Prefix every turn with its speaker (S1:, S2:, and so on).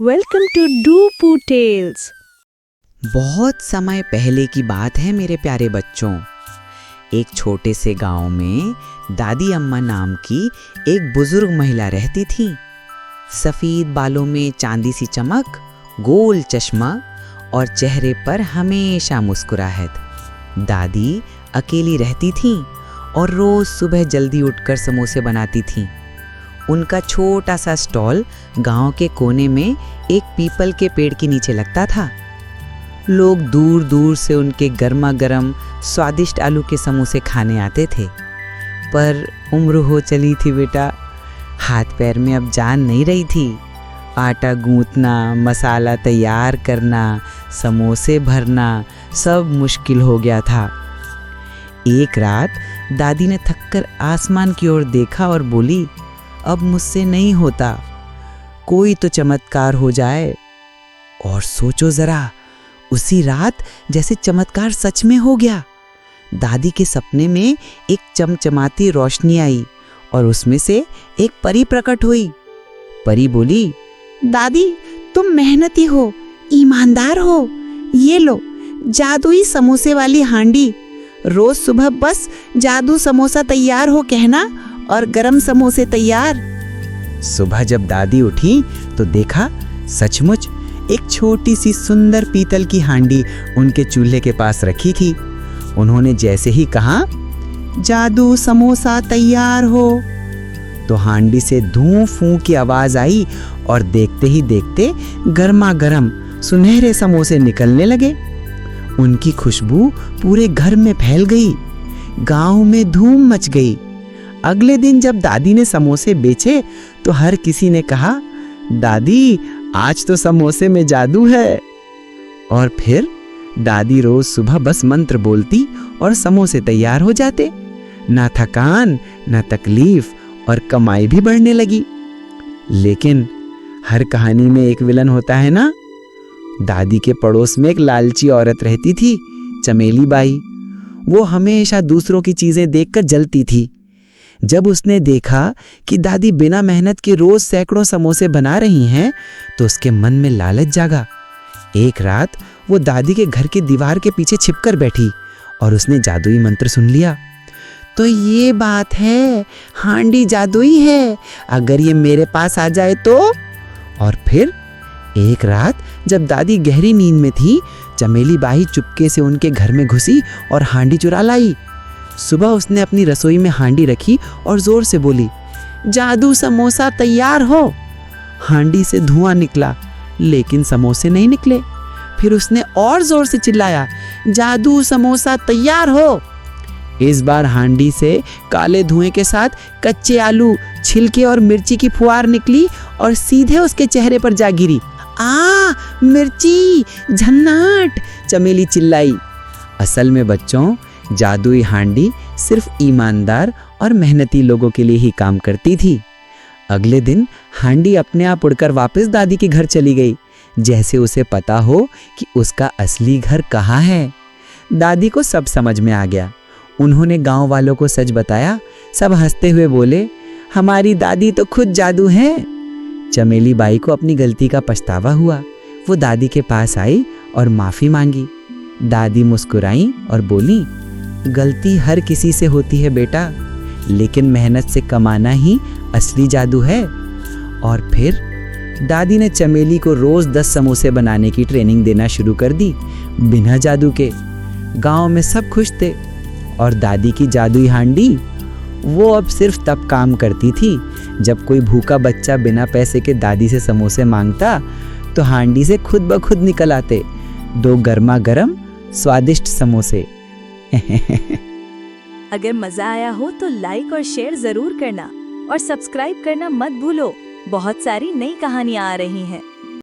S1: Welcome to डूपू tales.
S2: बहुत समय पहले की बात है मेरे प्यारे बच्चों। एक छोटे से गांव में दादी अम्मा नाम की एक बुजुर्ग महिला रहती थी। सफेद बालों में चांदी सी चमक, गोल चश्मा और चेहरे पर हमेशा मुस्कुराहट। दादी अकेली रहती थीं और रोज सुबह जल्दी उठकर समोसे बनाती थीं। उनका छोटा सा स्टॉल गांव के कोने में एक पीपल के पेड़ के नीचे लगता था। लोग दूर दूर से उनके गर्मा गर्म स्वादिष्ट आलू के समोसे खाने आते थे। पर उम्र हो चली थी बेटा, हाथ पैर में अब जान नहीं रही थी। आटा गूंथना, मसाला तैयार करना, समोसे भरना सब मुश्किल हो गया था। एक रात दादी ने थककर आसमान की ओर देखा और बोली, अब मुझसे नहीं होता, कोई तो चमत्कार हो जाए। और सोचो जरा, उसी रात जैसे चमत्कार सच में हो गया। दादी के सपने में एक चमचमाती रोशनी आई और उसमें से एक परी प्रकट हुई। परी बोली, दादी तुम मेहनती हो, ईमानदार हो, ये लो जादुई समोसे वाली हांडी। रोज सुबह बस जादू समोसा तैयार हो कहना और गरम समोसे तैयार। सुबह जब दादी उठी तो देखा सचमुच एक छोटी सी सुंदर पीतल की हांडी उनके चूल्हे के पास रखी थी। उन्होंने जैसे ही कहा, जादू समोसा तैयार हो, तो हांडी से धूं फूं की आवाज आई और देखते ही देखते गर्मा गर्म सुनहरे समोसे निकलने लगे। उनकी खुशबू पूरे घर में फैल गई। गांव में धूम मच गई। अगले दिन जब दादी ने समोसे बेचे तो हर किसी ने कहा, दादी आज तो समोसे में जादू है। और फिर दादी रोज सुबह बस मंत्र बोलती और समोसे तैयार हो जाते। ना थकान, ना तकलीफ और कमाई भी बढ़ने लगी। लेकिन हर कहानी में एक विलन होता है ना। दादी के पड़ोस में एक लालची औरत रहती थी, चमेली बाई। वो हमेशा दूसरों की चीजें देखकर जलती थी। जब उसने देखा कि दादी बिना मेहनत के रोज सैकड़ों समोसे बना रही हैं, तो उसके मन में लालच जागा। एक रात वो दादी के घर की दीवार के पीछे छिपकर बैठी और उसने जादुई मंत्र सुन लिया। तो ये बात है, हांडी जादुई है, अगर ये मेरे पास आ जाए तो। और फिर एक रात जब दादी गहरी नींद में थी, चमेली बाई चुपके से उनके घर में घुसी और हांडी चुरा लाई। सुबह उसने अपनी रसोई में हांडी रखी और जोर से बोली, जादू समोसा तैयार हो। हांडी से धुआं निकला, लेकिन समोसे नहीं निकले। फिर उसने और जोर से चिल्लाया, जादू समोसा तैयार हो। इस बार हांडी से काले धुएं के साथ कच्चे आलू, छिलके और मिर्ची की फुहार निकली और सीधे उसके चेहरे पर जा गिरी। आ मिर्ची, झन्नाट, चमेली चिल्लाई। असल में बच्चों, जादुई हांडी सिर्फ ईमानदार और मेहनती लोगों के लिए ही काम करती थी। अगले दिन हांडी अपने आप उड़कर वापस दादी के घर चली गई, जैसे उसे पता हो कि उसका असली घर कहाँ है। दादी को सब समझ में आ गया। उन्होंने गांव वालों को सच बताया। सब हंसते हुए बोले, हमारी दादी तो खुद जादू है। चमेली बाई को अपनी गलती का पछतावा हुआ। वो दादी के पास आई और माफी मांगी। दादी मुस्कुराई और बोली, गलती हर किसी से होती है बेटा, लेकिन मेहनत से कमाना ही असली जादू है। और फिर दादी ने चमेली को रोज 10 समोसे बनाने की ट्रेनिंग देना शुरू कर दी, बिना जादू के। गांव में सब खुश थे और दादी की जादुई हांडी, वो अब सिर्फ तब काम करती थी जब कोई भूखा बच्चा बिना पैसे के दादी से समोसे मांगता, तो हांडी से खुद ब खुद निकल आते 2 गर्मा गर्म स्वादिष्ट समोसे।
S1: अगर मजा आया हो तो लाइक और शेयर जरूर करना और सब्सक्राइब करना मत भूलो। बहुत सारी नई कहानियां आ रही हैं।